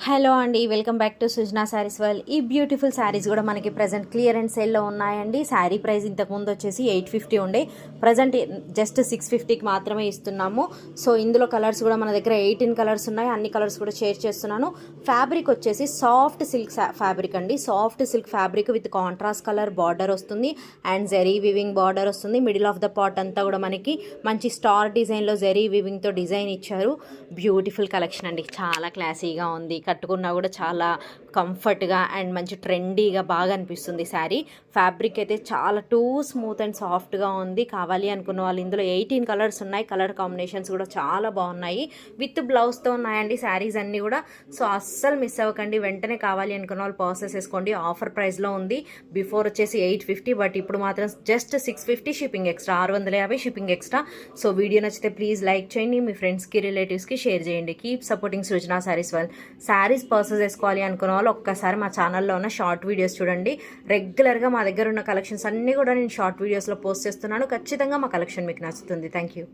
Hello అండి, welcome back to Sujana saris world. ఈ beautiful saris కూడా మనకి ప్రజెంట్ క్లియరెన్స్ సేల్లో ఉన్నాయండి. శారీ ప్రైస్ ఇంతకుముందు వచ్చేసి 850 ఉండే, ప్రజెంట్ జస్ట్ 650కి మాత్రమే ఇస్తున్నాము. సో ఇందులో కలర్స్ కూడా మన దగ్గర 18 కలర్స్ ఉన్నాయి. అన్ని కలర్స్ కూడా షేర్ చేస్తున్నాను. ఫ్యాబ్రిక్ వచ్చేసి సాఫ్ట్ సిల్క్ ఫ్యాబ్రిక్ అండి. Soft silk fabric with contrast colour border వస్తుంది అండ్ జెరీ వివింగ్ బార్డర్ వస్తుంది. మిడిల్ ఆఫ్ ద పార్ట్ అంతా కూడా మనకి మంచి స్టార్ డిజైన్లో జెరీ వివింగ్తో డిజైన్ ఇచ్చారు. బ్యూటిఫుల్ కలెక్షన్ అండి, చాలా క్లాసీగా ఉంది. కట్టుకున్నా కూడా చాలా కంఫర్ట్గా అండ్ మంచి ట్రెండీగా బాగా అనిపిస్తుంది శారీ. ఫ్యాబ్రిక్ అయితే చాలా స్మూత్ అండ్ సాఫ్ట్గా ఉంది. కావాలి అనుకున్న వాళ్ళు ఇందులో 18 కలర్స్ ఉన్నాయి. కలర్ కాంబినేషన్స్ కూడా చాలా బాగున్నాయి. విత్ బ్లౌజ్తో ఉన్నాయండి శారీస్ అన్నీ కూడా. సో అస్సలు మిస్ అవ్వకండి. వెంటనే కావాలి అనుకున్న వాళ్ళు ప్రాసెస్ చేసుకోండి. ఆఫర్ ప్రైస్లో ఉంది. బిఫోర్ వచ్చేసి 850, బట్ ఇప్పుడు మాత్రం just 650 shipping extra, 650 shipping extra. So video నచ్చితే ప్లీజ్ లైక్ చేయండి, మీ ఫ్రెండ్స్కి రిలేటివ్స్కి షేర్ చేయండి. Keep supporting Srujana saris world. Saris purchase చేసుకోవాలి అనుకున్న వాళ్ళు ఒక్కసారి మా ఛానల్లో ఉన్న షార్ట్ వీడియోస్ చూడండి. రెగ్యులర్గా మా దగ్గర ఉన్న కలెక్షన్స్ అన్నీ కూడా నేను షార్ట్ వీడియోస్లో పోస్ట్ చేస్తున్నాను. ఖచ్చితంగా మా కలెక్షన్ మీకు నచ్చుతుంది. Thank you.